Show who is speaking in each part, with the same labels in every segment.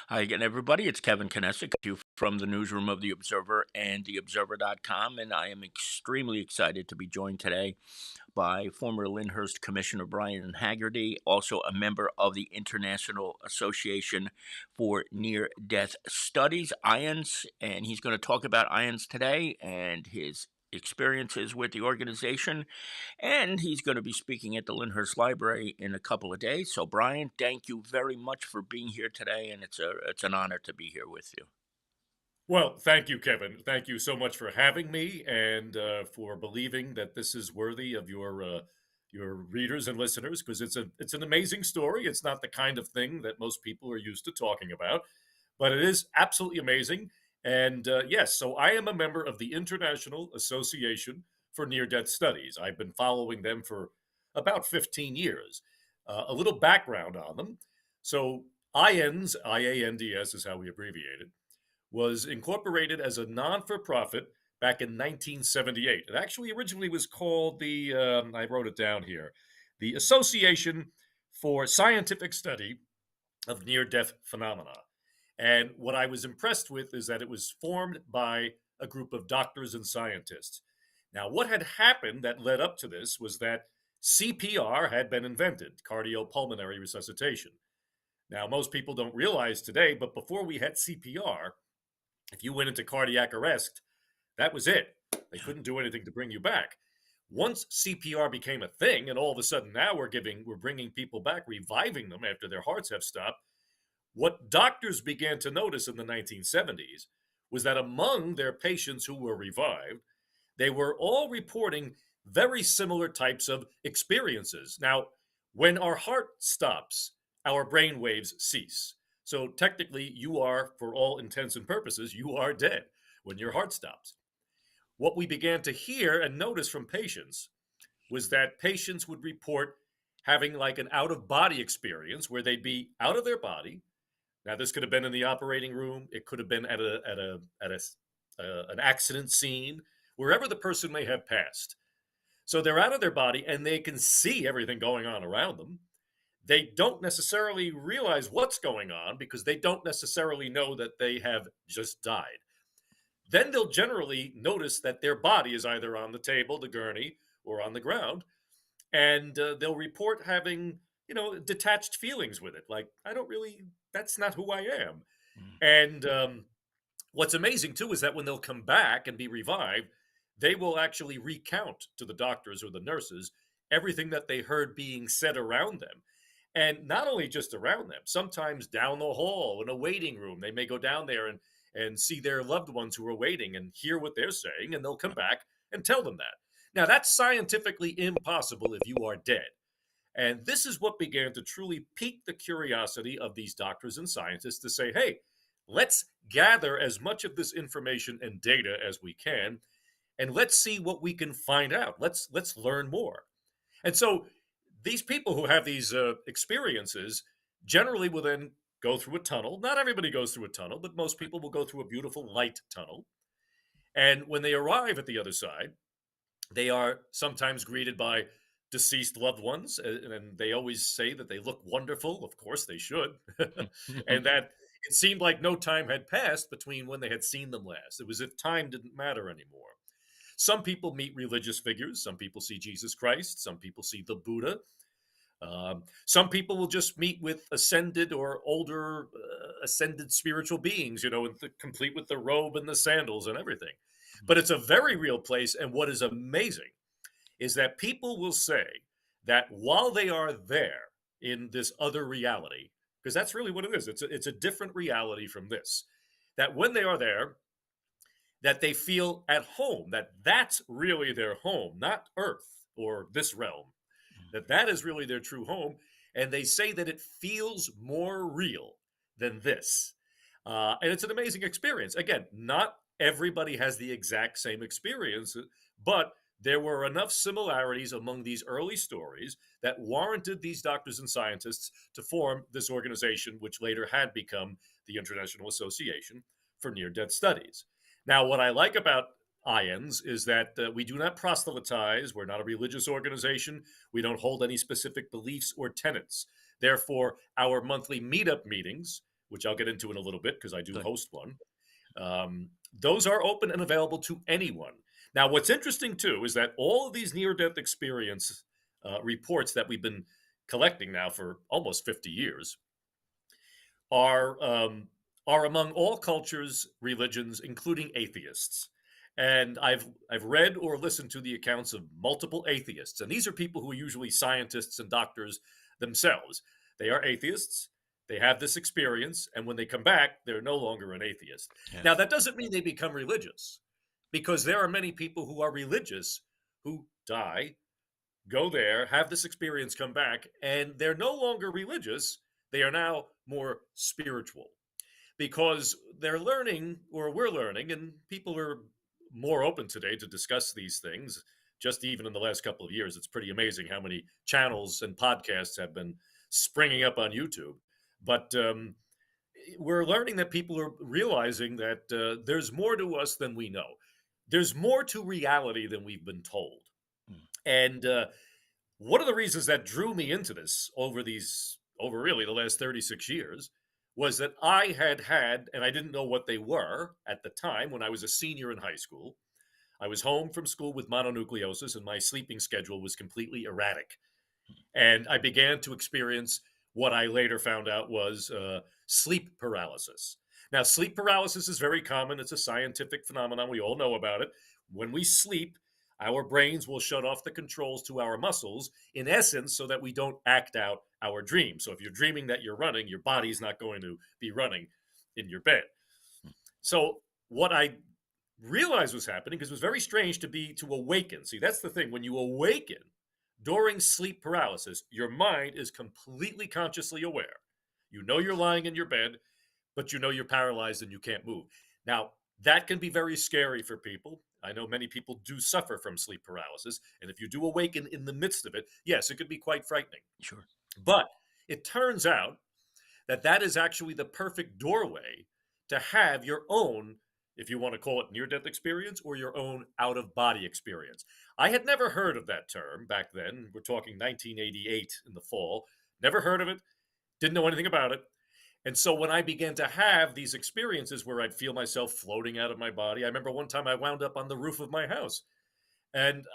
Speaker 1: Hi again, everybody. It's Kevin Canessa coming to you from the newsroom of The Observer and TheObserver.com, and I am extremely excited to be joined today by former Lyndhurst Commissioner Brian Haggerty, also a member of the International Association for Near Death Studies, IANS, and he's going to talk about IANS today and his experiences with the organization. And he's going to be speaking at the Lyndhurst Library in a couple of days. So, Brian, thank you very much for being here today, and it's an honor to be here with you.
Speaker 2: Well, thank you, Kevin. Thank you so much for having me and for believing that this is worthy of your readers and listeners because it's an amazing story. It's not the kind of thing that most people are used to talking about, but it is absolutely amazing. And yes, so I am a member of the International Association for Near Death Studies. I've been following them for about 15 years. A little background on them. So IANDS, IANDS is how we abbreviate it, was incorporated as a non-for-profit back in 1978. It actually originally was called I wrote it down here, the Association for Scientific Study of Near-Death Phenomena. And what I was impressed with is that it was formed by a group of doctors and scientists. Now, what had happened that led up to this was that CPR had been invented, cardiopulmonary resuscitation. Now, most people don't realize today, but before we had CPR, if you went into cardiac arrest, that was it. They couldn't do anything to bring you back. Once CPR became a thing, and all of a sudden now we're bringing people back, reviving them after their hearts have stopped. What doctors began to notice in the 1970s was that among their patients who were revived, they were all reporting very similar types of experiences. Now, when our heart stops, our brain waves cease. So technically, you are, for all intents and purposes, you are dead when your heart stops. What we began to hear and notice from patients was that patients would report having like an out of body experience where they'd be out of their body. Now, this could have been in the operating room. It could have been at an accident scene, wherever the person may have passed. So they're out of their body and they can see everything going on around them. They don't necessarily realize what's going on because they don't necessarily know that they have just died. Then they'll generally notice that their body is either on the table, the gurney, or on the ground, and they'll report having, detached feelings with it. Like, that's not who I am.
Speaker 1: Mm.
Speaker 2: And what's amazing too is that when they'll come back and be revived, they will actually recount to the doctors or the nurses everything that they heard being said around them. And not only just around them, sometimes down the hall in a waiting room, they may go down there and see their loved ones who are waiting and hear what they're saying, and they'll come back and tell them that. Now, that's scientifically impossible if you are dead. And this is what began to truly pique the curiosity of these doctors and scientists to say, hey, let's gather as much of this information and data as we can, and let's see what we can find out. Let's learn more. And so these people who have these experiences generally will then go through a tunnel. Not everybody goes through a tunnel, but most people will go through a beautiful light tunnel. And when they arrive at the other side, they are sometimes greeted by deceased loved ones. And they always say that they look wonderful. Of course, they should. And that it seemed like no time had passed between when they had seen them last. It was as if time didn't matter anymore. Some people meet religious figures. Some people see Jesus Christ. Some people see the Buddha. Some people will just meet with ascended or older ascended spiritual beings, complete with the robe and the sandals and everything. But it's a very real place. And what is amazing is that people will say that while they are there in this other reality, because that's really what it is, it's a different reality from this, that when they are there, that they feel at home, that that's really their home, not Earth or this realm, that is really their true home. And they say that it feels more real than this. And it's an amazing experience. Again, not everybody has the exact same experience, but there were enough similarities among these early stories that warranted these doctors and scientists to form this organization, which later had become the International Association for Near-Death Studies. Now, what I like about IANS is that we do not proselytize. We're not a religious organization. We don't hold any specific beliefs or tenets. Therefore, our monthly meetup meetings, which I'll get into in a little bit because I do
Speaker 1: Good.
Speaker 2: host one. Those are open and available to anyone. Now, what's interesting too is that all of these near-death experience reports that we've been collecting now for almost 50 years are among all cultures, religions, including atheists. And I've read or listened to the accounts of multiple atheists, and these are people who are usually scientists and doctors themselves. They are atheists. They have this experience, and when they come back, they're no longer an atheist.
Speaker 1: Yeah.
Speaker 2: Now, that doesn't mean they become religious, because there are many people who are religious who die, go there, have this experience, come back, and they're no longer religious. They are now more spiritual because they're learning, or we're learning, and people are more open today to discuss these things. Just even in the last couple of years, it's pretty amazing how many channels and podcasts have been springing up on YouTube. But we're learning that people are realizing that there's more to us than we know. There's more to reality than we've been told.
Speaker 1: Mm.
Speaker 2: And one of the reasons that drew me into this over really the last 36 years was that I had, and I didn't know what they were at the time when I was a senior in high school. I was home from school with mononucleosis, and my sleeping schedule was completely erratic. And I began to experience what I later found out was sleep paralysis. Now, sleep paralysis is very common. It's a scientific phenomenon. We all know about it. When we sleep, our brains will shut off the controls to our muscles, in essence, so that we don't act out our dream. So if you're dreaming that you're running, your body's not going to be running in your bed. So what I realized was happening, because it was very strange to awaken. See, that's the thing. When you awaken during sleep paralysis, your mind is completely consciously aware. You know you're lying in your bed, but you know you're paralyzed and you can't move. Now, that can be very scary for people. I know many people do suffer from sleep paralysis. And if you do awaken in the midst of it, yes, it could be quite frightening.
Speaker 1: Sure.
Speaker 2: But it turns out that that is actually the perfect doorway to have your own, if you want to call it near-death experience, or your own out-of-body experience. I had never heard of that term back then. We're talking 1988 in the fall. Never heard of it. Didn't know anything about it. And so when I began to have these experiences where I'd feel myself floating out of my body, I remember one time I wound up on the roof of my house. And,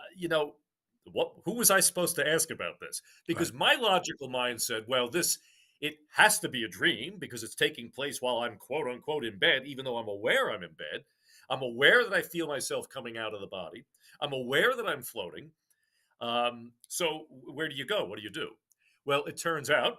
Speaker 2: who was I supposed to ask about this? Because
Speaker 1: Right.
Speaker 2: my logical mind said, well, it has to be a dream because it's taking place while I'm quote unquote in bed, even though I'm aware I'm in bed. I'm aware that I feel myself coming out of the body. I'm aware that I'm floating. So where do you go? What do you do? Well, it turns out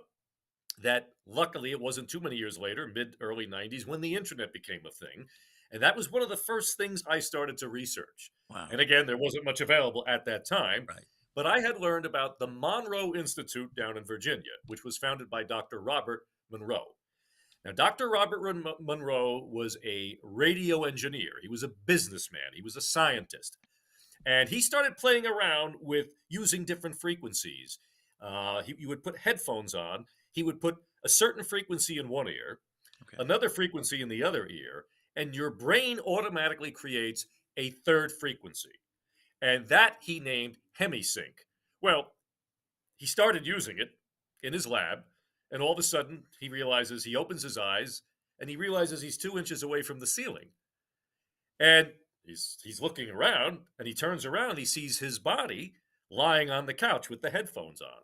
Speaker 2: that luckily it wasn't too many years later, early 90s, when the internet became a thing. And that was one of the first things I started to research.
Speaker 1: Wow.
Speaker 2: And again, there wasn't much available at that time.
Speaker 1: Right.
Speaker 2: But I had learned about the Monroe Institute down in Virginia, which was founded by Dr. Robert Monroe. Now, Dr. Robert Monroe was a radio engineer. He was a businessman. He was a scientist. And he started playing around with using different frequencies. You would put headphones on. He would put a certain frequency in one ear,
Speaker 1: Okay.
Speaker 2: another frequency in the other ear, and your brain automatically creates a third frequency. And that he named hemisync. Well, he started using it in his lab, and all of a sudden he opens his eyes, and he realizes he's 2 inches away from the ceiling. And he's looking around, and he turns around, he sees his body lying on the couch with the headphones on.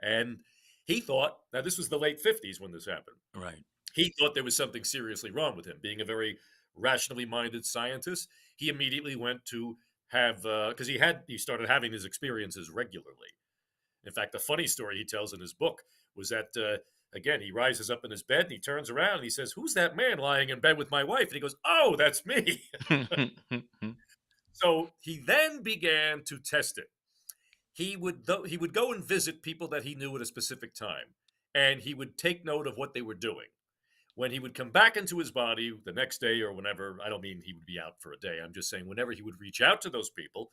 Speaker 2: And he thought, now this was the late 50s when this happened.
Speaker 1: Right.
Speaker 2: He thought there was something seriously wrong with him. Being a very rationally minded scientist, he immediately went to have, because he started having his experiences regularly. In fact, the funny story he tells in his book was that, again, he rises up in his bed and he turns around and he says, "Who's that man lying in bed with my wife?" And he goes, "Oh, that's me." So he then began to test it. He would go and visit people that he knew at a specific time, and he would take note of what they were doing. When he would come back into his body the next day or whenever, I don't mean he would be out for a day, I'm just saying whenever he would reach out to those people,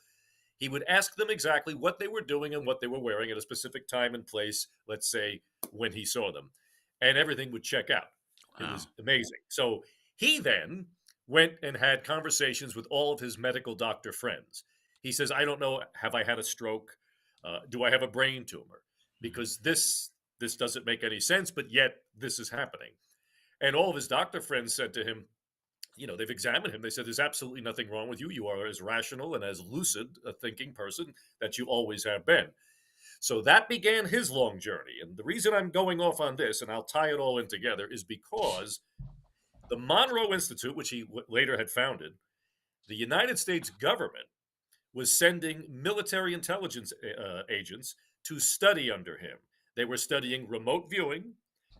Speaker 2: he would ask them exactly what they were doing and what they were wearing at a specific time and place, let's say when he saw them, and everything would check out. It
Speaker 1: Wow.
Speaker 2: was amazing. So he then went and had conversations with all of his medical doctor friends. He says, "I don't know, have I had a stroke? Do I have a brain tumor? Because this doesn't make any sense, but yet this is happening." And all of his doctor friends said to him, they've examined him. They said, there's absolutely nothing wrong with you. You are as rational and as lucid a thinking person that you always have been. So that began his long journey. And the reason I'm going off on this, and I'll tie it all in together, is because the Monroe Institute, which he later had founded, the United States government was sending military intelligence agents to study under him. They were studying remote viewing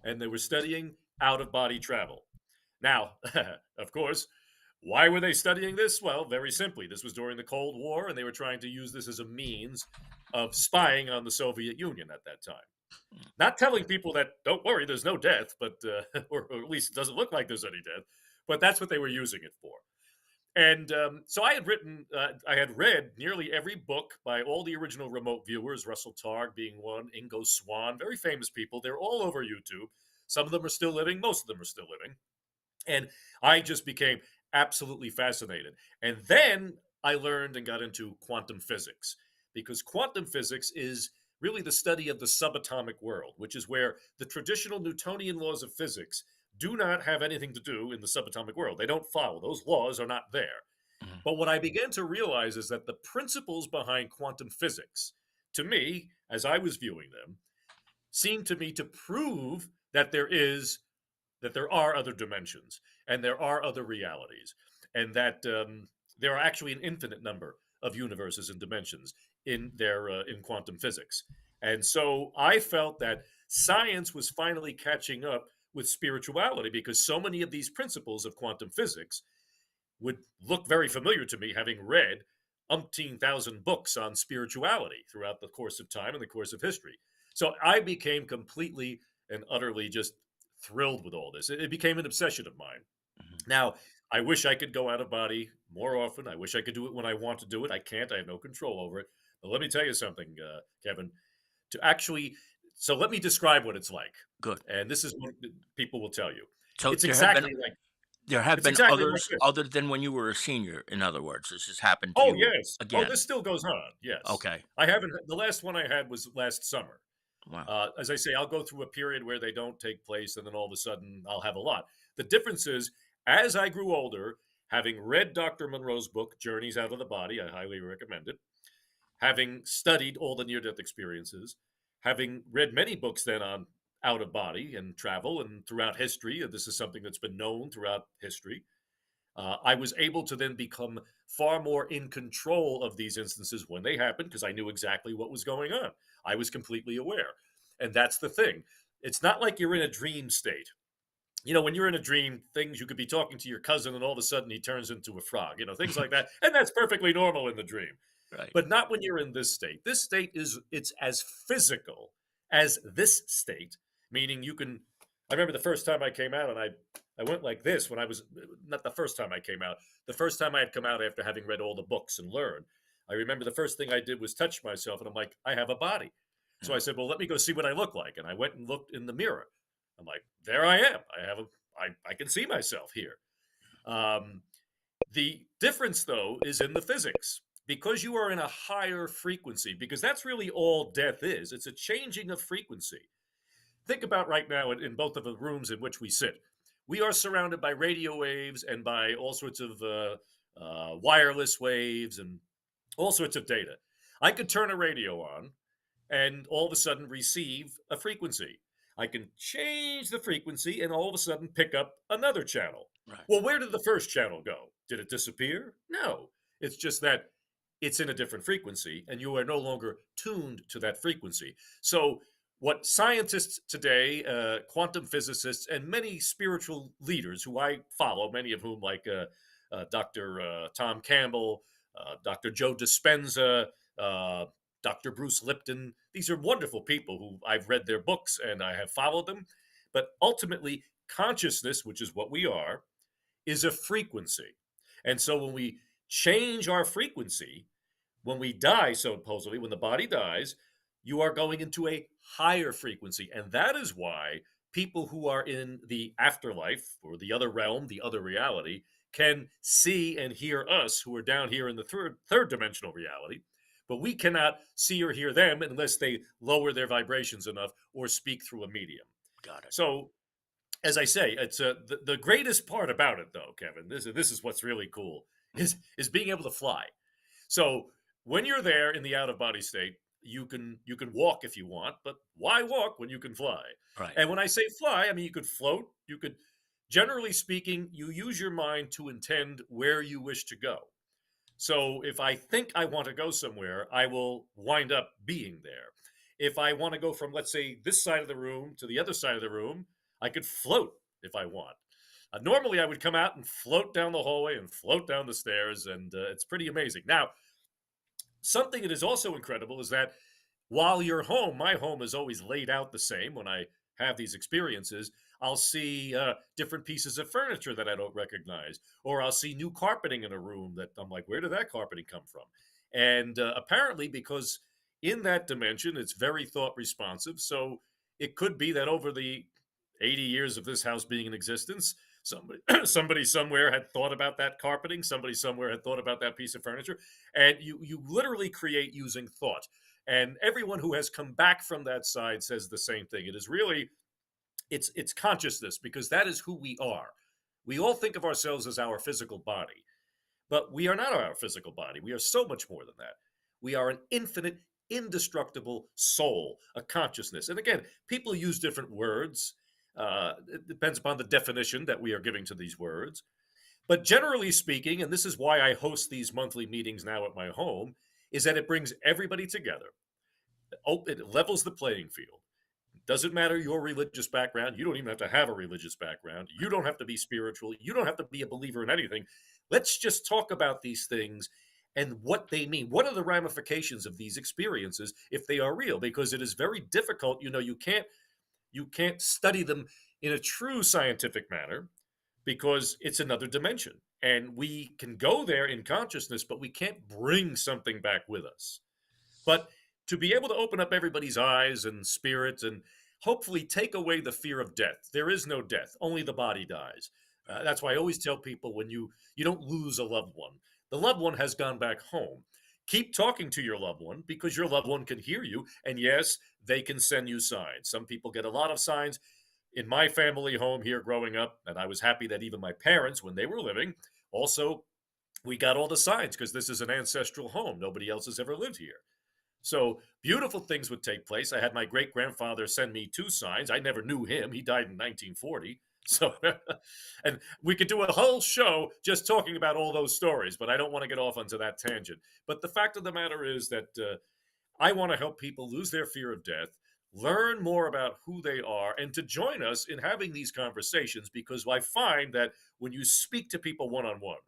Speaker 2: and they were studying out of body travel. Now, of course, why were they studying this? Well, very simply, this was during the Cold War, and they were trying to use this as a means of spying on the Soviet Union at that time. Not telling people that, don't worry, there's no death, but or at least it doesn't look like there's any death, but that's what they were using it for. And so I had read nearly every book by all the original remote viewers, Russell Targ being one, Ingo Swann, very famous people. They're all over YouTube. Some of them are still living, most of them are still living. And I just became absolutely fascinated. And then I learned and got into quantum physics, because quantum physics is really the study of the subatomic world, which is where the traditional Newtonian laws of physics do not have anything to do in the subatomic world. They don't follow. Those laws are not there.
Speaker 1: Mhm.
Speaker 2: But what I began to realize is that the principles behind quantum physics, to me, as I was viewing them, seemed to me to prove that there are other dimensions and there are other realities, and that there are actually an infinite number of universes and dimensions in quantum physics. And so I felt that science was finally catching up with spirituality, because so many of these principles of quantum physics would look very familiar to me, having read umpteen thousand books on spirituality throughout the course of time and the course of history. So I became completely and utterly just thrilled with all this. It became an obsession of mine.
Speaker 1: Mhm.
Speaker 2: Now, I wish I could go out of body more often. I wish I could do it when I want to do it. I can't. I have no control over it. But let me tell you something, Kevin. To actually, so let me describe what it's like.
Speaker 1: Good.
Speaker 2: And this is what people will tell you.
Speaker 1: So
Speaker 2: It's exactly like
Speaker 1: there have
Speaker 2: it's
Speaker 1: been
Speaker 2: exactly like
Speaker 1: others
Speaker 2: this.
Speaker 1: other than when you were a senior. In other words, this has happened to
Speaker 2: Oh
Speaker 1: you
Speaker 2: yes. Oh,
Speaker 1: again.
Speaker 2: this still goes on. Yes.
Speaker 1: Okay.
Speaker 2: I haven't. The last one I had was last summer.
Speaker 1: Wow.
Speaker 2: As I say, I'll go through a period where they don't take place, and then all of a sudden I'll have a lot. The difference is, as I grew older, having read Dr. Monroe's book, Journeys Out of the Body, I highly recommend it, having studied all the near death experiences, having read many books then on out of body and travel and throughout history, this is something that's been known throughout history. I was able to then become far more in control of these instances when they happened, because I knew exactly what was going on. I was completely aware. And that's the thing. It's not like you're in a dream state. When you're in a dream, things you could be talking to your cousin and all of a sudden he turns into a frog, things like that. And that's perfectly normal in the dream.
Speaker 1: Right.
Speaker 2: But not when you're in this state. This state it's as physical as this state, meaning you can. I remember the first time I came out, and I went like this when I was not the first time I came out. The first time I had come out after having read all the books and learned, I remember the first thing I did was touch myself, and I'm like, I have a body. So
Speaker 1: Yeah.
Speaker 2: I said, well, let me go see what I look like, and I went and looked in the mirror. I'm like, there I am. I can see myself here. Um, the difference, though, is in the physics. Because you are in a higher frequency, because that's really all death is. It's a changing of frequency. Think about right now in both of the rooms in which we sit. We are surrounded by radio waves and by all sorts of wireless waves and all sorts of data. I could turn a radio on and all of a sudden receive a frequency. I can change the frequency and all of a sudden pick up another channel.
Speaker 1: Right.
Speaker 2: Well, where did the first channel go? Did it disappear? No. It's just that it's in a different frequency and you are no longer tuned to that frequency. So, what scientists today, quantum physicists, and many spiritual leaders who I follow, many of whom, like Dr. Tom Campbell, Dr. Joe Dispenza, Dr. Bruce Lipton, these are wonderful people who I've read their books and I have followed them. But ultimately, consciousness, which is what we are, is a frequency. And so when we change our frequency, when we die, supposedly, when the body dies, you are going into a higher frequency. And that is why people who are in the afterlife or the other realm, the other reality, can see and hear us who are down here in the third dimensional reality. But we cannot see or hear them unless they lower their vibrations enough or speak through a medium.
Speaker 1: Got it.
Speaker 2: So as I say, it's the greatest part about it, though, Kevin. This is what's really cool is being able to fly. So when you're there in the out of body state, you can walk if you want, but why walk when you can fly?
Speaker 1: Right.
Speaker 2: And when I say fly, I mean you could float. You could, generally speaking, you use your mind to intend where you wish to go. So if I think I want to go somewhere, I will wind up being there. If I want to go from, let's say, this side of the room to the other side of the room, I could float if I want. Normally, I would come out and float down the hallway and float down the stairs, and it's pretty amazing. Now, something that is also incredible is that while your home, my home is always laid out the same when I have these experiences, I'll see different pieces of furniture that I don't recognize, or I'll see new carpeting in a room that I'm like, where did that carpeting come from? And apparently, because in that dimension, it's very thought responsive. So it could be that over the 80 years of this house being in existence, somebody somebody somewhere had thought about that carpeting, somebody somewhere had thought about that piece of furniture, and you literally create using thought. And everyone who has come back from that side says the same thing. It is really, it's consciousness, because that is who we are. We all think of ourselves as our physical body, but we are not our physical body. We are so much more than that. We are an infinite, indestructible soul, a consciousness. And again, people use different words. It depends upon the definition that we are giving to these words. But generally speaking, and this is why I host these monthly meetings now at my home, is that it brings everybody together. It levels the playing field. Doesn't matter your religious background. You don't even have to have a religious background. You don't have to be spiritual. You don't have to be a believer in anything. Let's just talk about these things and what they mean. What are the ramifications of these experiences if they are real? Because it is very difficult. You can't study them in a true scientific manner because it's another dimension. And we can go there in consciousness, but we can't bring something back with us. But to be able to open up everybody's eyes and spirits and hopefully take away the fear of death. There is no death, only the body dies. That's why I always tell people, when you don't lose a loved one, the loved one has gone back home. Keep talking to your loved one, because your loved one can hear you. And yes, they can send you signs. Some people get a lot of signs. In my family home here growing up, and I was happy that even my parents, when they were living, also, we got all the signs, because this is an ancestral home. Nobody else has ever lived here. So beautiful things would take place. I had my great grandfather send me two signs. I never knew him. He died in 1940. So, and we could do a whole show just talking about all those stories, but I don't want to get off onto that tangent. But the fact of the matter is that I want to help people lose their fear of death, learn more about who they are, and to join us in having these conversations, because I find that when you speak to people one on one,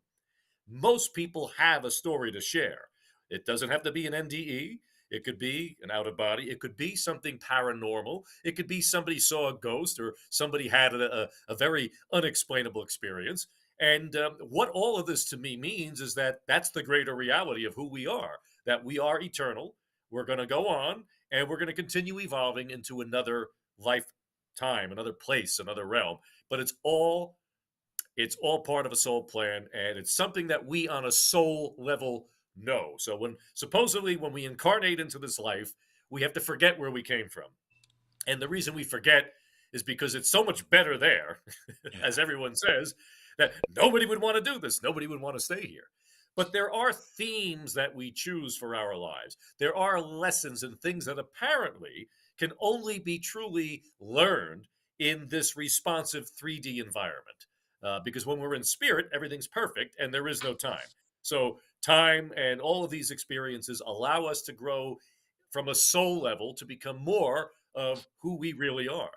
Speaker 2: most people have a story to share. It doesn't have to be an NDE. It could be an out of body. It could be something paranormal. It could be somebody saw a ghost, or somebody had a very unexplainable experience. And what all of this to me means is that that's the greater reality of who we are, that we are eternal. We're going to go on, and we're going to continue evolving into another lifetime, another place, another realm. But it's all part of a soul plan, and it's something that we on a soul level know. So when we incarnate into this life, we have to forget where we came from. And the reason we forget is because it's so much better there,
Speaker 1: Yeah.
Speaker 2: as everyone says, that nobody would want to do this. Nobody would want to stay here. But there are themes that we choose for our lives. There are lessons and things that apparently can only be truly learned in this responsive 3D environment. Because when we're in spirit, everything's perfect and there is no time. So, time and all of these experiences allow us to grow from a soul level to become more of who we really are.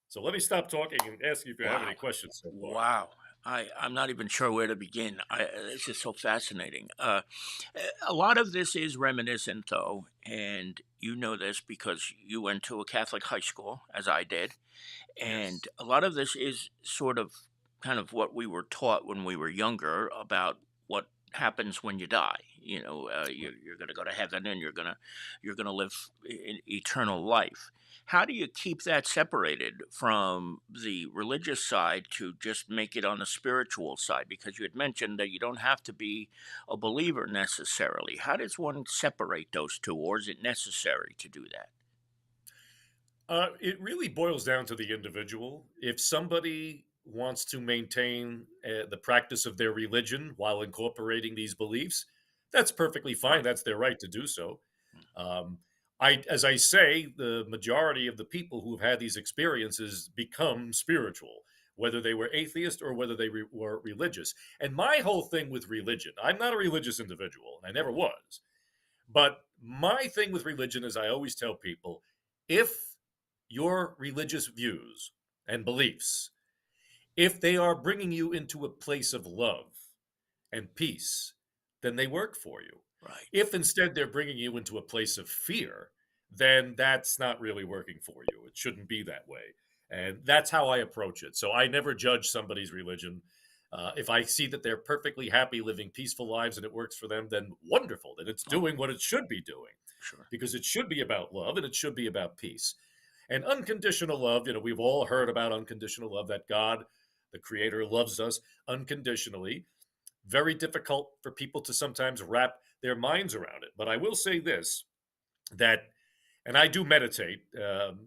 Speaker 2: So, let me stop talking and ask you if you have any
Speaker 1: Wow.
Speaker 2: questions so far.
Speaker 1: Wow. I'm not even sure where to begin. It's just so fascinating. A lot of this is reminiscent, though, and you know this because you went to a Catholic high school, as I did. And
Speaker 2: Yes.
Speaker 1: a lot of this is sort of kind of what we were taught when we were younger about what happens when you die. You're going to go to heaven, and you're going to live eternal life. How do you keep that separated from the religious side to just make it on the spiritual side? Because you had mentioned that you don't have to be a believer necessarily. How does one separate those two, or is it necessary to do that?
Speaker 2: It really boils down to the individual. If somebody wants to maintain the practice of their religion while incorporating these beliefs, that's perfectly fine.
Speaker 1: Right.
Speaker 2: That's their right to do so. Um, as I say, the majority of the people who've had these experiences become spiritual, whether they were atheist or whether they were religious. And my whole thing with religion, I'm not a religious individual, and I never was. But my thing with religion is I always tell people if your religious views and beliefs, if they are bringing you into a place of love and peace, then they work for you.
Speaker 1: Right.
Speaker 2: If instead they're bringing you into a place of fear, then that's not really working for you. It shouldn't be that way. And that's how I approach it. So I never judge somebody's religion. If I see that they're perfectly happy living peaceful lives and it works for them, then wonderful. Then it's
Speaker 1: Oh,
Speaker 2: doing what it should be doing
Speaker 1: sure.
Speaker 2: because it should be about love and it should be about peace. And unconditional love, we've all heard about unconditional love, that God, the creator, loves us unconditionally. Very difficult for people to sometimes wrap their minds around it. But I will say this, that, and I do meditate.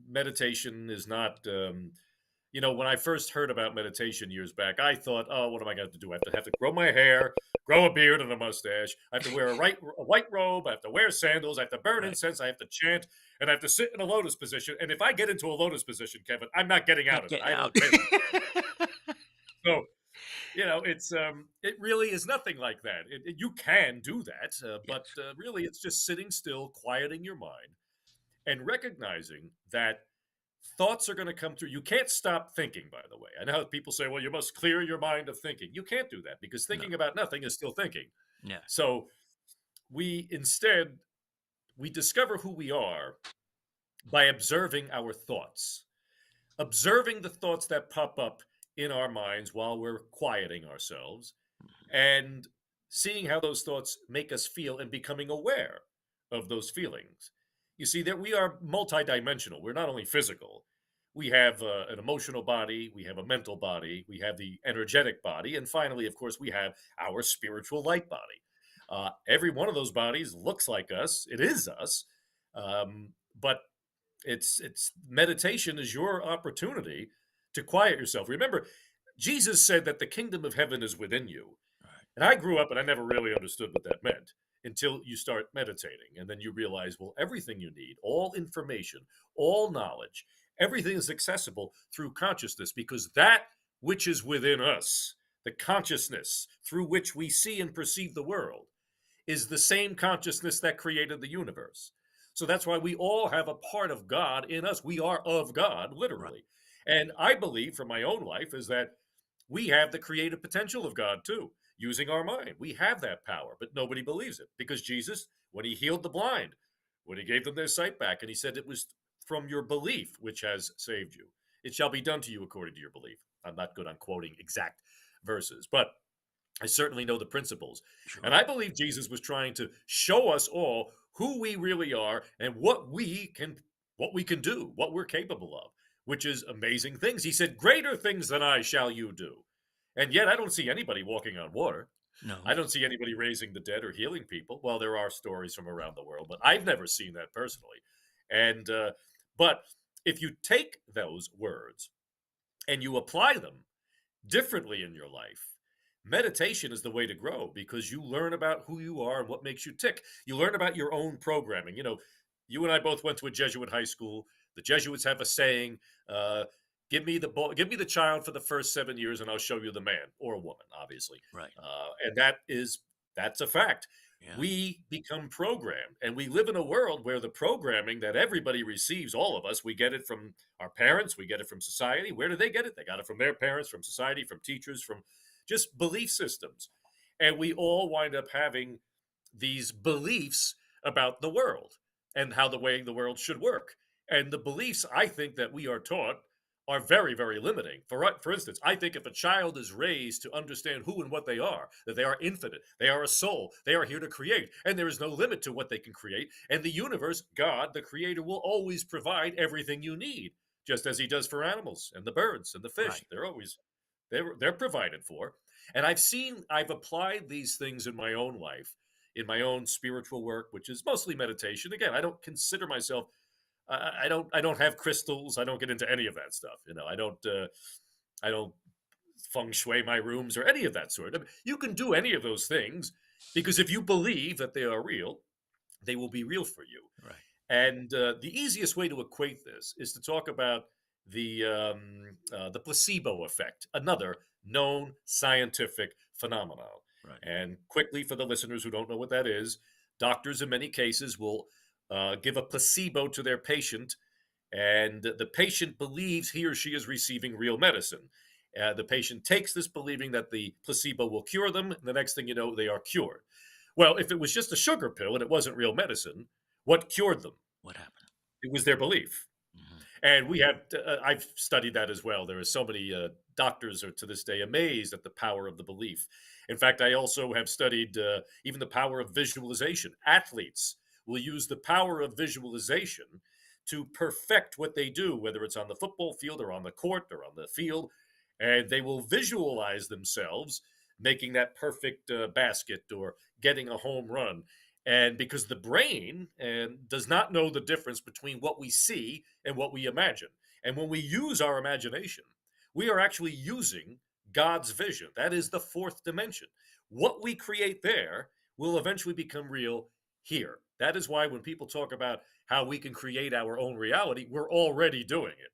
Speaker 2: Meditation is not, when I first heard about meditation years back, I thought, oh, what am I going to do? I have to grow my hair, grow a beard and a mustache. I have to wear a white robe. I have to wear sandals. I have to burn
Speaker 1: Right.
Speaker 2: incense. I have to chant, and I have to sit in a lotus position. And if I get into a lotus position, Kevin, I'm not getting out
Speaker 1: Not
Speaker 2: of it.
Speaker 1: getting
Speaker 2: I don't
Speaker 1: out.
Speaker 2: pay that. So it really is nothing like that. You can do that, but
Speaker 1: Yes.
Speaker 2: really, it's just sitting still, quieting your mind, and recognizing that thoughts are going to come through. You can't stop thinking, by the way. I know people say, well, you must clear your mind of thinking. You can't do that because
Speaker 1: No.
Speaker 2: thinking about nothing is still thinking.
Speaker 1: Yeah.
Speaker 2: So we instead we discover who we are by observing our thoughts, observing the thoughts that pop up in our minds while we're quieting ourselves, and seeing how those thoughts make us feel and becoming aware of those feelings. You see that we are multidimensional. We're not only physical. We have an emotional body, we have a mental body, we have the energetic body, and finally, of course, we have our spiritual light body. Every one of those bodies looks like us. It is us, but it's meditation is your opportunity to quiet yourself. Remember, Jesus said that the kingdom of heaven is within you.
Speaker 1: Right.
Speaker 2: And I grew up and I never really understood what that meant until you start meditating. And then you realize, well, everything you need, all information, all knowledge, everything is accessible through consciousness because that which is within us, the consciousness through which we see and perceive the world, is the same consciousness that created the universe. So that's why we all have a part of God in us. We are of God,
Speaker 1: Right.
Speaker 2: literally. And I believe from my own life is that we have the creative potential of God too, using our mind. We have that power, but nobody believes it because Jesus, when he healed the blind, when he gave them their sight back, and he said it was from your belief which has saved you. It shall be done to you according to your belief. I'm not good on quoting exact verses, but I certainly know the principles. And
Speaker 1: Sure.
Speaker 2: I believe Jesus was trying to show us all who we really are and what we can do, what we're capable of, which is amazing things. He said, "Greater things than I shall you do." And yet I don't see anybody walking on water.
Speaker 1: No.
Speaker 2: I don't see anybody raising the dead or healing people. Well, there are stories from around the world, but I've never seen that personally. And but if you take those words and you apply them differently in your life, meditation is the way to grow because you learn about who you are and what makes you tick. You learn about your own programming. You and I both went to a Jesuit high school. The Jesuits have a saying, uh, give me the child for the first 7 years, and I'll show you the man or a woman, obviously.
Speaker 1: Right.
Speaker 2: And that's a fact.
Speaker 1: Yeah.
Speaker 2: We become programmed, and we live in a world where the programming that everybody receives, all of us, we get it from our parents, we get it from society. Where do they get it? They got it from their parents, from society, from teachers, from just belief systems. And we all wind up having these beliefs about the world and how the way the world should work. And the beliefs I think that we are taught are very, very limiting. For instance, I think if a child is raised to understand who and what they are, that they are infinite, they are a soul, they are here to create, and there is no limit to what they can create. And the universe, God, the creator, will always provide everything you need, just as he does for animals and the birds and the fish.
Speaker 1: Right.
Speaker 2: They're provided for. And I've applied these things in my own life, in my own spiritual work, which is mostly meditation. Again, I don't consider myself I don't have crystals. I don't get into any of that stuff. I don't feng shui my rooms or any of that sort. I mean, you can do any of those things because if you believe that they are real, they will be real for you.
Speaker 1: Right.
Speaker 2: And the easiest way to equate this is to talk about the placebo effect, another known scientific phenomenon.
Speaker 1: Right.
Speaker 2: And quickly, for the listeners who don't know what that is, doctors in many cases will give a placebo to their patient, and the patient believes he or she is receiving real medicine. The patient takes this believing that the placebo will cure them, and the next thing you know, they are cured. Well, if it was just a sugar pill and it wasn't real medicine, what cured them?
Speaker 1: What happened?
Speaker 2: It was their belief.
Speaker 1: Hmm.
Speaker 2: And we have, I've studied that as well. There are so many doctors are to this day amazed at the power of the belief. In fact, I also have studied even the power of visualization. Athletes will use the power of visualization to perfect what they do, whether it's on the football field or on the court or on the field. And they will visualize themselves making that perfect basket or getting a home run. And because the brain does not know the difference between what we see and what we imagine. And when we use our imagination, we are actually using God's vision. That is the fourth dimension. What we create there will eventually become real here. That is why when people talk about how we can create our own reality, we're already doing it.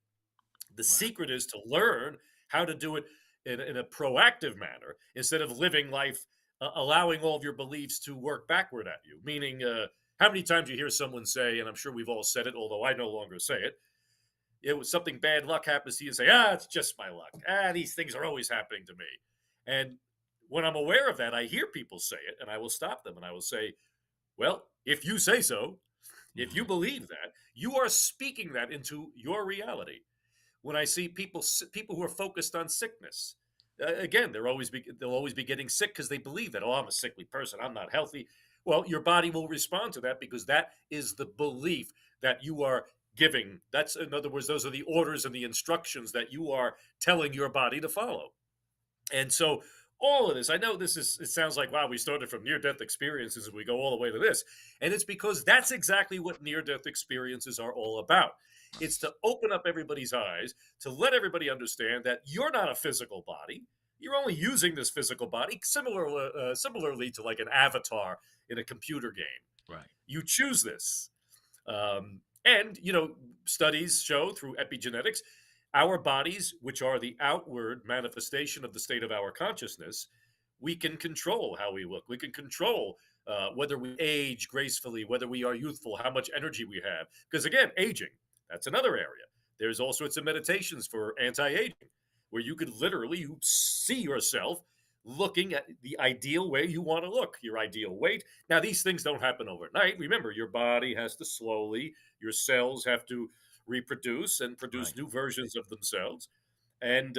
Speaker 2: The
Speaker 1: Wow.
Speaker 2: secret is to learn how to do it in a proactive manner instead of living life allowing all of your beliefs to work backward at you. Meaning, how many times you hear someone say, and I'm sure we've all said it, although I no longer say it, it was something bad luck happens to you and say, it's just my luck. These things are always happening to me. And when I'm aware of that, I hear people say it and I will stop them and I will say, well, if you say so, if you
Speaker 1: Hmm.
Speaker 2: believe that, you are speaking that into your reality. When I see people who are focused on sickness, again, they'll always be getting sick because they believe that, oh, I'm a sickly person, I'm not healthy. Well, your body will respond to that because that is the belief that you are giving. That's, in other words, those are the orders and the instructions that you are telling your body to follow. And so all of this, I know it sounds like, wow, we started from near death experiences and we go all the way to this. And it's because that's exactly what near death experiences are all about. It's to open up everybody's eyes, to let everybody understand that you're not a physical body. You're only using this physical body similarly to like an avatar in a computer game.
Speaker 1: Right.
Speaker 2: You choose this. And, studies show through epigenetics, our bodies, which are the outward manifestation of the state of our consciousness, we can control how we look. We can control whether we age gracefully, whether we are youthful, how much energy we have. Because again, aging, that's another area. There's all sorts of meditations for anti aging where you could literally see yourself looking at the ideal way you want to look, your ideal weight. Now, these things don't happen overnight. Remember, your body has to slowly, your cells have to reproduce and produce
Speaker 1: Right.
Speaker 2: new versions of themselves. And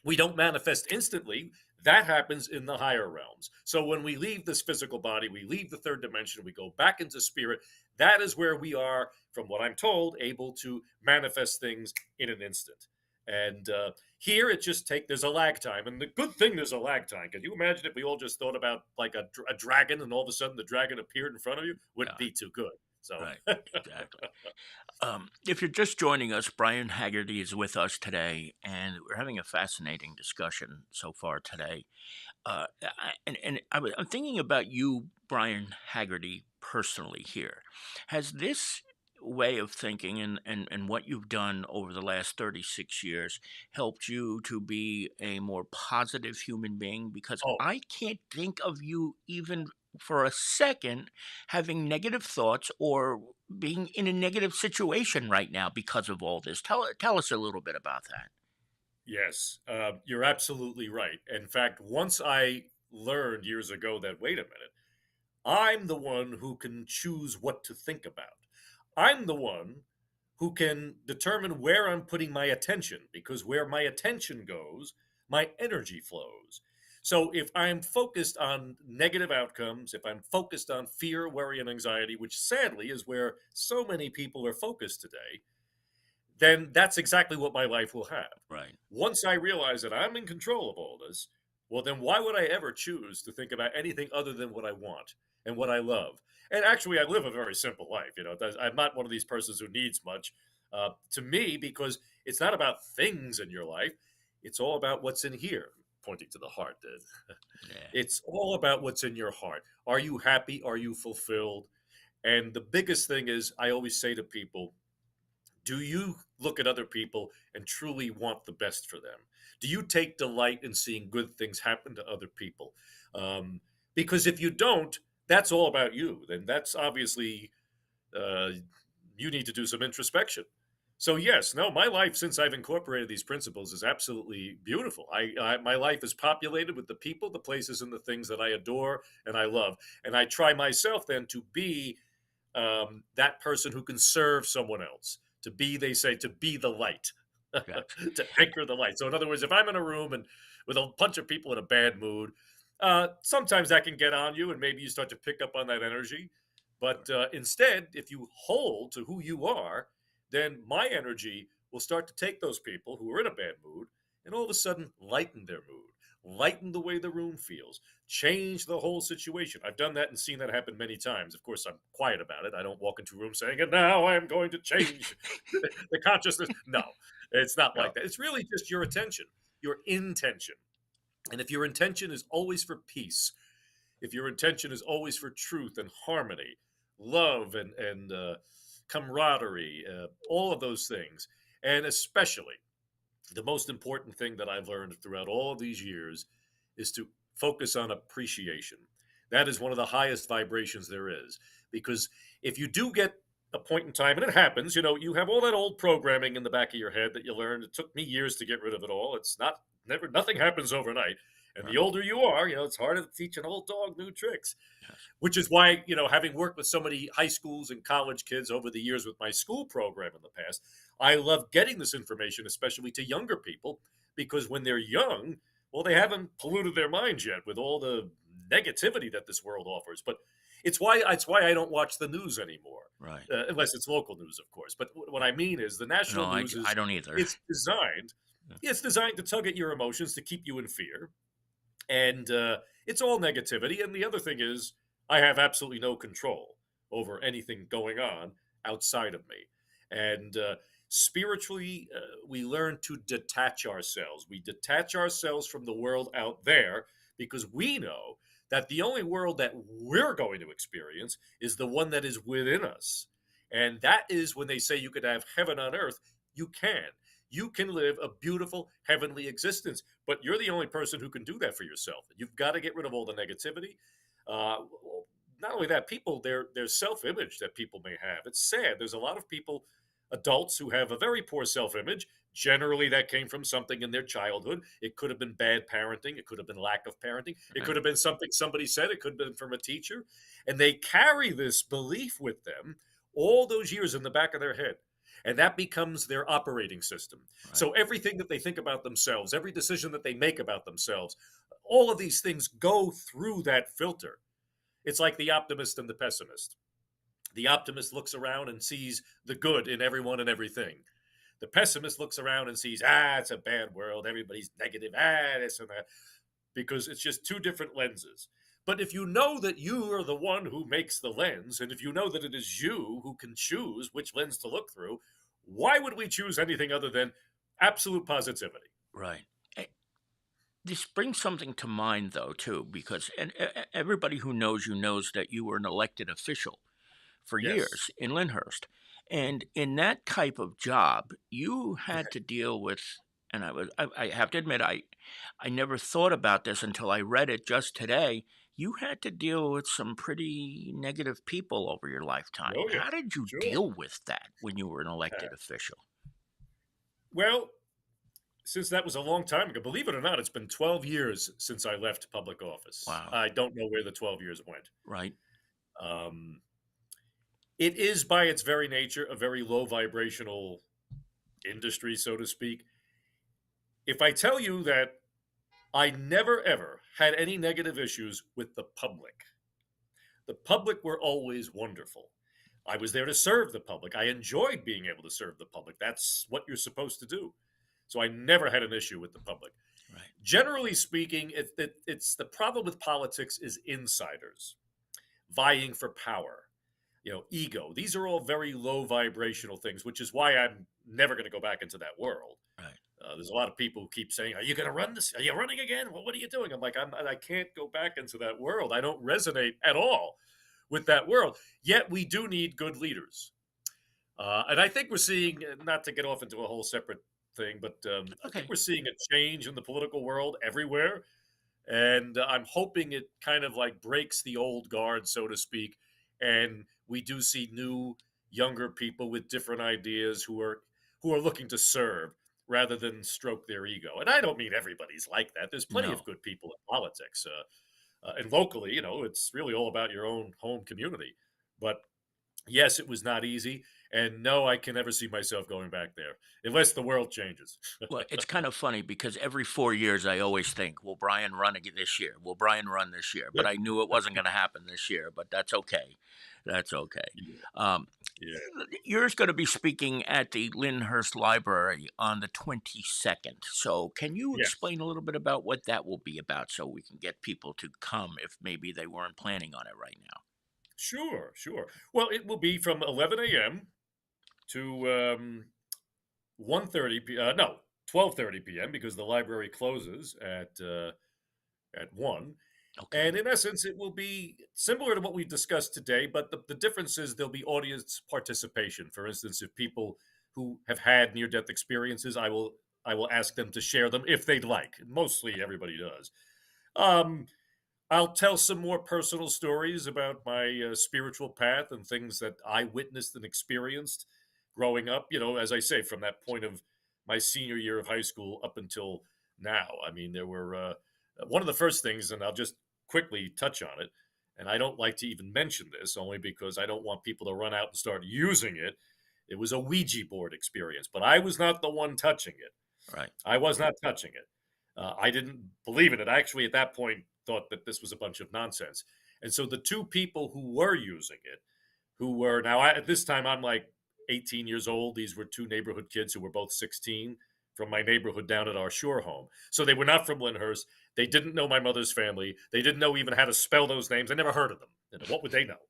Speaker 2: we don't manifest instantly. That happens in the higher realms. So when we leave this physical body, we leave the third dimension, we go back into spirit. That is where we are, from what I'm told, able to manifest things in an instant. And here it just there's a lag time. And the good thing there's a lag time. Can you imagine if we all just thought about like a dragon and all of a sudden the dragon appeared in front of you? Wouldn't
Speaker 1: Yeah.
Speaker 2: be too good. So,
Speaker 1: Right. Exactly. If you're just joining us, Brian Haggerty is with us today, and we're having a fascinating discussion so far today. I'm thinking about you, Brian Haggerty, personally here. Has this way of thinking and what you've done over the last 36 years helped you to be a more positive human being? Because
Speaker 2: oh,
Speaker 1: I can't think of you even for a second having negative thoughts or being in a negative situation right now because of all this. Tell us a little bit about that.
Speaker 2: yes, you're absolutely right. In fact, once I learned years ago that, wait a minute, I'm the one who can choose what to think about. I'm the one who can determine where I'm putting my attention because where my attention goes, my energy flows. So if I'm focused on negative outcomes, if I'm focused on fear, worry, and anxiety, which sadly is where so many people are focused today, then that's exactly what my life will have.
Speaker 1: Right.
Speaker 2: Once I realize that I'm in control of all this, well, then why would I ever choose to think about anything other than what I want? and what I love. And actually, I live a very simple life. I'm not one of these persons who needs much. To me, because it's not about things in your life, it's all about what's in here. Pointing to the heart.
Speaker 1: Yeah.
Speaker 2: It's all about what's in your heart. Are you happy? Are you fulfilled? And the biggest thing is, I always say to people, do you look at other people and truly want the best for them? Do you take delight in seeing good things happen to other people? Um, because if you don't, that's all about you. Then that's obviously uh, you need to do some introspection. So yes, no, my life since I've incorporated these principles is absolutely beautiful. My life is populated with the people, the places, and the things that I adore and I love, and I try myself then to be that person who can serve someone else. To be, they say, to be the light,
Speaker 1: Gotcha.
Speaker 2: to anchor the light. So in other words, if I'm in a room and with a bunch of people in a bad mood, sometimes that can get on you, and maybe you start to pick up on that energy. But instead, if you hold to who you are, then my energy will start to take those people who are in a bad mood and all of a sudden lighten their mood, lighten the way the room feels, change the whole situation. I've done that and seen that happen many times. Of course, I'm quiet about it. I don't walk into a room saying, and now I'm going to change the consciousness. No, it's not
Speaker 1: No.
Speaker 2: like that. It's really just your attention, your intention. And if your intention is always for peace, if your intention is always for truth and harmony, love and camaraderie, all of those things, and especially the most important thing that I've learned throughout all of these years is to focus on appreciation. That is one of the highest vibrations there is. Because if you do get a point in time, and it happens, you have all that old programming in the back of your head that you learned. It took me years to get rid of it all. It's not, never, nothing happens overnight. And the
Speaker 1: Right.
Speaker 2: older you are, it's harder to teach an old dog new tricks,
Speaker 1: Yes.
Speaker 2: which is why, having worked with so many high schools and college kids over the years with my school program in the past, I love getting this information, especially to younger people, because when they're young, well, they haven't polluted their minds yet with all the negativity that this world offers. But it's why I don't watch the news anymore,
Speaker 1: Right.
Speaker 2: unless it's local news, of course. But what I mean is the national
Speaker 1: No,
Speaker 2: news
Speaker 1: I
Speaker 2: is
Speaker 1: don't either.
Speaker 2: it's designed
Speaker 1: Yeah.
Speaker 2: it's designed to tug at your emotions to keep you in fear, and it's all negativity. And the other thing is, I have absolutely no control over anything going on outside of me. And spiritually, we learn to detach ourselves. We detach ourselves from the world out there because we know that the only world that we're going to experience is the one that is within us. And that is when they say you could have heaven on earth, you can. You can live a beautiful heavenly existence, but you're the only person who can do that for yourself. You've got to get rid of all the negativity. Uh, Not only that, people, their self-image that people may have. It's sad. There's a lot of people, adults, who have a very poor self-image. Generally, that came from something in their childhood. It could have been bad parenting. It could have been lack of parenting. It could
Speaker 1: Right.
Speaker 2: have been something somebody said. It could have been from a teacher. And they carry this belief with them all those years in the back of their head. And that becomes their operating system.
Speaker 1: Right.
Speaker 2: So everything that they think about themselves, every decision that they make about themselves, all of these things go through that filter. It's like the optimist and the pessimist. The optimist looks around and sees the good in everyone and everything. The pessimist looks around and sees, it's a bad world. Everybody's negative, this and that, because it's just two different lenses. But if you know that you are the one who makes the lens, and if you know that it is you who can choose which lens to look through, why would we choose anything other than absolute positivity?
Speaker 1: Right. Eh, This brings something to mind, though, too, because everybody who knows you knows that you were an elected official for
Speaker 2: Yes.
Speaker 1: years in Lyndhurst. And in that type of job, you had to deal with, and I have to admit, I never thought about this until I read it just today. You had to deal with some pretty negative people over your lifetime.
Speaker 2: Oh, yeah.
Speaker 1: How did you
Speaker 2: Sure.
Speaker 1: deal with that when you were an elected official?
Speaker 2: Well, since that was a long time ago, believe it or not, it's been 12 years since I left public office.
Speaker 1: Wow.
Speaker 2: I don't know where the 12 years went.
Speaker 1: Right.
Speaker 2: Um, it is, by its very nature, a very low vibrational industry, so to speak. If I tell you that I never ever had any negative issues with the public were always wonderful. I was there to serve the public. I enjoyed being able to serve the public. That's what you're supposed to do. So I never had an issue with the public.
Speaker 1: Right.
Speaker 2: Generally speaking, it's the problem with politics is insiders. vying for power, ego. These are all very low vibrational things, which is why I'm never going to go back into that world.
Speaker 1: Right.
Speaker 2: There's a lot of people who keep saying, "Are you going to run this? Are you running again? Well, what are you doing?" I'm like, I can't go back into that world. I don't resonate at all with that world. Yet we do need good leaders. And I think we're seeing, not to get off into a whole separate thing, but I think
Speaker 1: Okay.
Speaker 2: we're seeing a change in the political world everywhere. And I'm hoping it kind of like breaks the old guard, so to speak. And we do see new, younger people with different ideas who are looking to serve rather than stroke their ego. And I don't mean everybody's like that. There's plenty of
Speaker 1: No.
Speaker 2: good people in politics. And locally, it's really all about your own home community. But yes, it was not easy. And no, I can never see myself going back there unless the world changes.
Speaker 1: Well, it's kind of funny because every 4 years I always think, will Brian run this year? Will Brian run this year? But I knew it wasn't going to happen this year, but that's okay. That's okay.
Speaker 2: Yeah.
Speaker 1: Um,
Speaker 2: Yeah.
Speaker 1: you're going to be speaking at the Lyndhurst Library on the 22nd. So, can you
Speaker 2: Yes.
Speaker 1: explain a little bit about what that will be about so we can get people to come if maybe they weren't planning on it right now?
Speaker 2: Sure, sure. Well, it will be from 11 a.m. to 1:30 no, 12:30 p.m. because the library closes at 1.
Speaker 1: Okay.
Speaker 2: And in essence, it will be similar to what we've discussed today, but the difference is there'll be audience participation. For instance, if people who have had near-death experiences, I will ask them to share them if they'd like. Mostly everybody does. Um, I'll tell some more personal stories about my spiritual path and things that I witnessed and experienced growing up. As I say, from that point of my senior year of high school up until now. I mean, there were one of the first things, and I'll just quickly touch on it. And I don't like to even mention this only because I don't want people to run out and start using it. It was a Ouija board experience, but I was not the one touching it.
Speaker 1: Right.
Speaker 2: I was not touching it. I didn't believe in it. I actually, at that point, thought that this was a bunch of nonsense. And so the two people who were using it, who were now at this time, I'm like 18 years old. These were two neighborhood kids who were both 16 from my neighborhood down at our shore home. So they were not from Lyndhurst. They didn't know my mother's family. They didn't know even how to spell those names. I never heard of them. What would they know?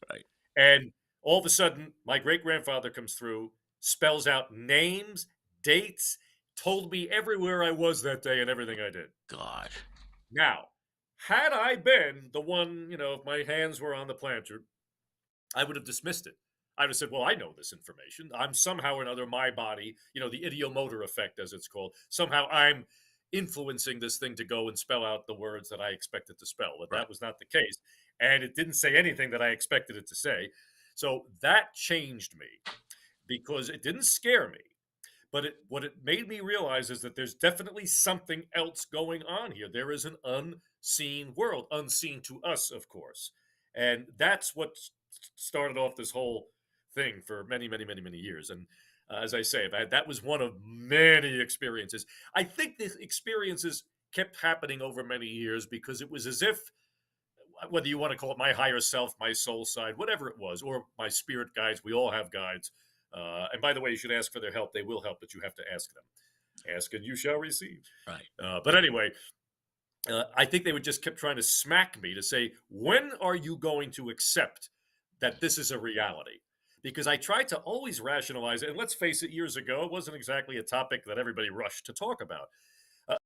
Speaker 1: Right.
Speaker 2: And all of a sudden, my great grandfather comes through, spells out names, dates, told me everywhere I was that day and everything I did.
Speaker 1: God.
Speaker 2: Now, had I been the one, if my hands were on the planter, I would have dismissed it. I'd have said, well, I know this information. I'm somehow or another, my body, the idiomotor effect, as it's called. Somehow I'm influencing this thing to go and spell out the words that I expect it to spell. But
Speaker 1: Right.
Speaker 2: that was not the case. And it didn't say anything that I expected it to say. So that changed me because it didn't scare me. But what it made me realize is that there's definitely something else going on here. There is an unseen world, unseen to us, of course. And that's what started off this whole thing for many, many, many, many years. And as I say, that was one of many experiences. I think the experiences kept happening over many years because it was as if, whether you want to call it my higher self, my soul side, whatever it was, or my spirit guides, we all have guides. And by the way, you should ask for their help. They will help, but you have to ask them. Ask and you shall receive.
Speaker 1: Right.
Speaker 2: But anyway, I think they would just kept trying to smack me to say, when are you going to accept that this is a reality? Because I tried to always rationalize it. And let's face it, years ago, it wasn't exactly a topic that everybody rushed to talk about. Uh,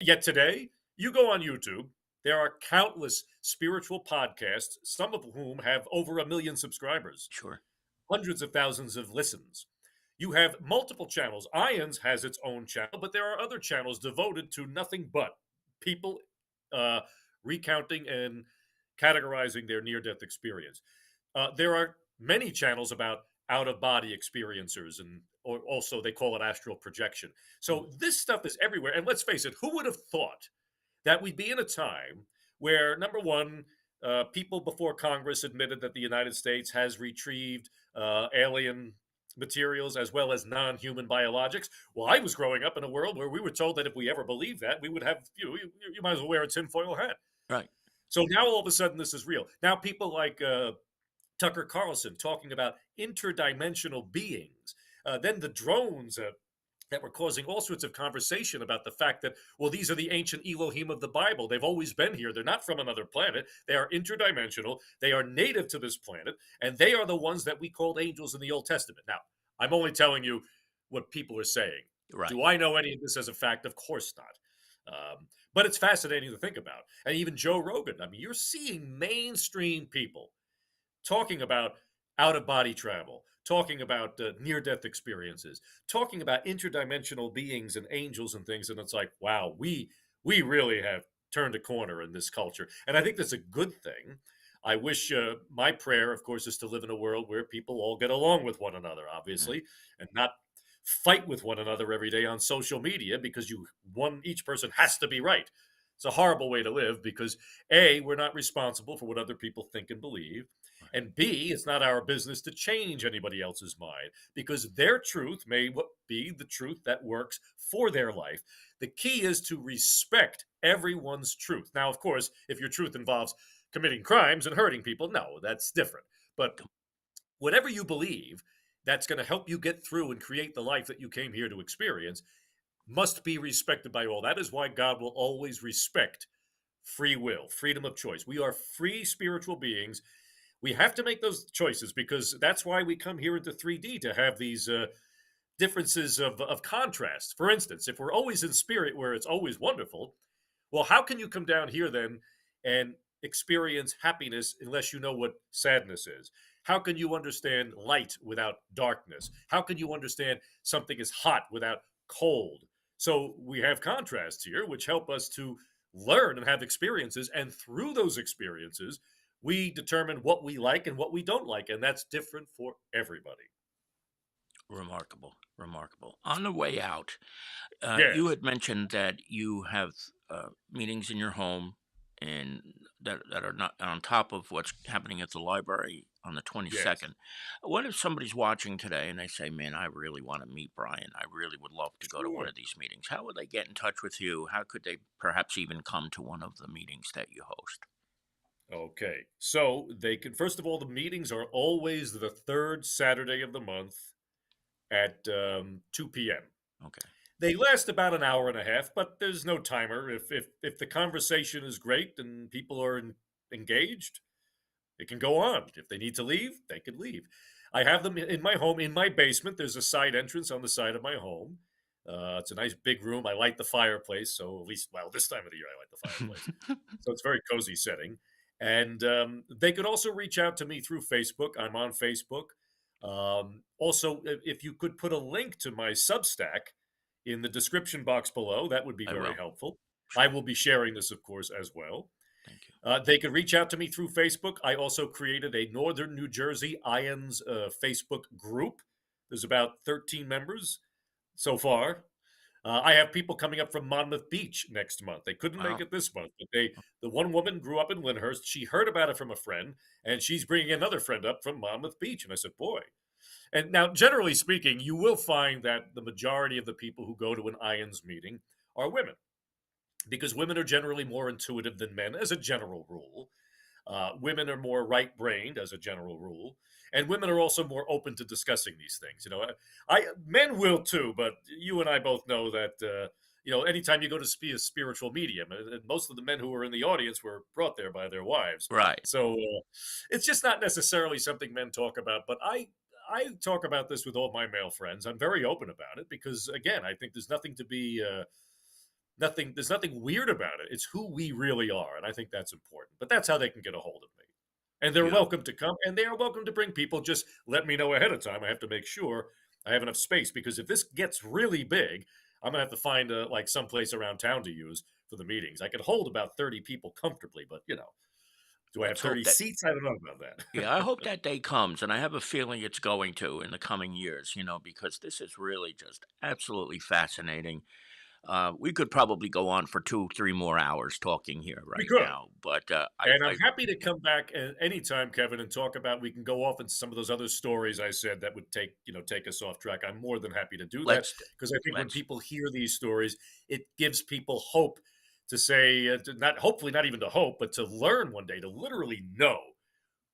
Speaker 2: Yet today, you go on YouTube, there are countless spiritual podcasts, some of whom have over 1 million subscribers,
Speaker 1: Sure.
Speaker 2: hundreds of thousands of listens. You have multiple channels. Ions has its own channel, but there are other channels devoted to nothing but people uh, recounting and categorizing their near death experience. There are many channels about out of body experiencers, and or also they call it astral projection. So this stuff is everywhere. And let's face it, who would have thought that we'd be in a time where, number one, people before Congress admitted that the United States has retrieved alien materials as well as non-human biologics. Well, I was growing up in a world where we were told that if we ever believed that, we would have you might as well wear a tinfoil hat.
Speaker 1: Right.
Speaker 2: So now all of a sudden this is real. Now people like Tucker Carlson talking about interdimensional beings. Then the drones that were causing all sorts of conversation about the fact that, well, these are the ancient Elohim of the Bible. They've always been here. They're not from another planet. They are interdimensional. They are native to this planet, and they are the ones that we called angels in the Old Testament. Now, I'm only telling you what people are saying.
Speaker 1: Right.
Speaker 2: Do I know any of this as a fact? Of course not. But it's fascinating to think about. And even Joe Rogan, I mean, you're seeing mainstream people talking about out of body travel, talking about near death experiences, talking about interdimensional beings and angels and things. And it's like, wow, we really have turned a corner in this culture. And I think that's a good thing. I wish my prayer, of course, is to live in a world where people all get along with one another,
Speaker 1: Mm.
Speaker 2: obviously, and not fight with one another every day on social media because each person has to be right. It's a horrible way to live because A, we're not responsible for what other people think and believe.
Speaker 1: Right.
Speaker 2: And B, it's not our business to change anybody else's mind because their truth may be the truth that works for their life. The key is to respect everyone's truth. Now, of course, if your truth involves committing crimes and hurting people, no, that's different. But whatever you believe that's going to help you get through and create the life that you came here to experience must be respected by all. That is why God will always respect free will, freedom of choice. We are free spiritual beings. We have to make those choices because that's why we come here into 3D to have these differences of contrast. For instance, if we're always in spirit where it's always wonderful, well, how can you come down here then and experience happiness unless you know what sadness is? How can you understand light without darkness? How can you understand something is hot without cold? So we have contrasts here, which help us to learn and have experiences. And through those experiences, we determine what we like and what we don't like. And that's different for everybody.
Speaker 1: Remarkable. Remarkable. On the way out, you
Speaker 2: Yes,
Speaker 1: had mentioned that you have meetings in your home and that are not on top of what's happening at the library on the
Speaker 2: yes.
Speaker 1: 22nd. What if somebody's watching today and they say, man, I really want to meet Brian. I really would love to go to one
Speaker 2: Sure.
Speaker 1: of these meetings. How would they get in touch with you? How could they perhaps even come to one of the meetings that you host?
Speaker 2: Okay. So they can, first of all, the meetings are always the third Saturday of the month at 2 p.m.
Speaker 1: Okay.
Speaker 2: They last about an hour and a half, but there's no timer. If the conversation is great and people are engaged, it can go on. If they need to leave, they can leave. I have them in my home, in my basement. There's a side entrance on the side of my home. It's a nice big room. I light the fireplace, so at least, well, this time of the year I light the fireplace. So it's a very cozy setting. And they could also reach out to me through Facebook. I'm on Facebook. Also, if you could put a link to my Substack in the description box below, that would be
Speaker 1: I
Speaker 2: very
Speaker 1: will.
Speaker 2: helpful. I
Speaker 1: Sure.
Speaker 2: will be sharing this, of course, as well.
Speaker 1: Thank you.
Speaker 2: They could reach out to me through Facebook. I also created a Northern New Jersey IONS Facebook group. There's about 13 members so far. I have people coming up from Monmouth Beach next month. They couldn't make
Speaker 1: Wow.
Speaker 2: it this month, but the one woman grew up in Lyndhurst. She heard about it from a friend, and she's bringing another friend up from Monmouth Beach. And I said, boy. And now, generally speaking, you will find that the majority of the people who go to an IONS meeting are women because women are generally more intuitive than men as a general rule. Women are more right brained as a general rule, and women are also more open to discussing these things. Men will too, but you and I both know that anytime you go to a spiritual medium, and most of the men who were in the audience were brought there by their wives,
Speaker 1: Right.
Speaker 2: so it's just not necessarily something men talk about. But I talk about this with all my male friends. I'm very open about it because, again, I think there's nothing to be there's nothing weird about it. It's who we really are, and I think that's important. But that's how they can get a hold of me. And they're
Speaker 1: Beautiful.
Speaker 2: welcome to come, and they are welcome to bring people. Just let me know ahead of time. I have to make sure I have enough space because if this gets really big, I'm gonna have to find like some place around town to use for the meetings. I could hold about 30 people comfortably, but do I have
Speaker 1: Let's hope
Speaker 2: 30
Speaker 1: that.
Speaker 2: seats? I don't know about
Speaker 1: Yeah, I
Speaker 2: that.
Speaker 1: hope that day comes, and I have a feeling it's going to in the coming years, because this is really just absolutely fascinating. We could probably go on for 2, 3 more hours talking here
Speaker 2: We
Speaker 1: right
Speaker 2: could.
Speaker 1: now, but
Speaker 2: And I'm happy to come back at any time, Kevin, and talk about. We can go off into some of those other stories I said that would take us off track. I'm more than happy to do that
Speaker 1: let's
Speaker 2: because I think when
Speaker 1: let's
Speaker 2: people hear these stories, it gives people hope to say, to not hopefully not even to hope, but to learn one day to literally know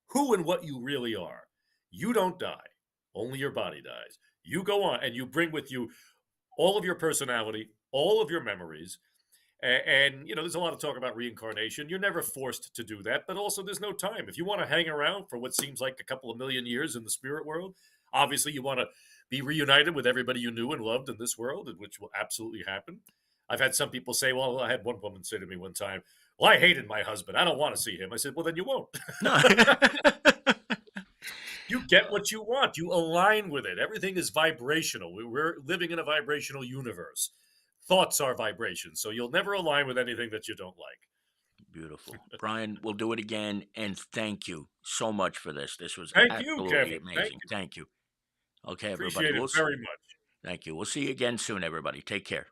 Speaker 2: who and what you really are. You don't die; only your body dies. You go on and you bring with you all of your personality, all of your memories. And, there's a lot of talk about reincarnation. You're never forced to do that, but also there's no time. If you want to hang around for what seems like a couple of million years in the spirit world, obviously you want to be reunited with everybody you knew and loved in this world, which will absolutely happen. I've had some people say, well, I had one woman say to me one time, well, I hated my husband. I don't want to see him. I said, well, then you won't.
Speaker 1: No.
Speaker 2: You get what you want. You align with it. Everything is vibrational. We're living in a vibrational universe. Thoughts are vibrations, so you'll never align with anything that you don't like.
Speaker 1: Beautiful. Brian, we'll do it again. And thank you so much for this. This was
Speaker 2: Thank you,
Speaker 1: absolutely
Speaker 2: Kevin. Thank
Speaker 1: amazing.
Speaker 2: you.
Speaker 1: Thank you. Okay, everybody.
Speaker 2: Appreciate it very much.
Speaker 1: Thank you. We'll see you again soon, everybody. Take care.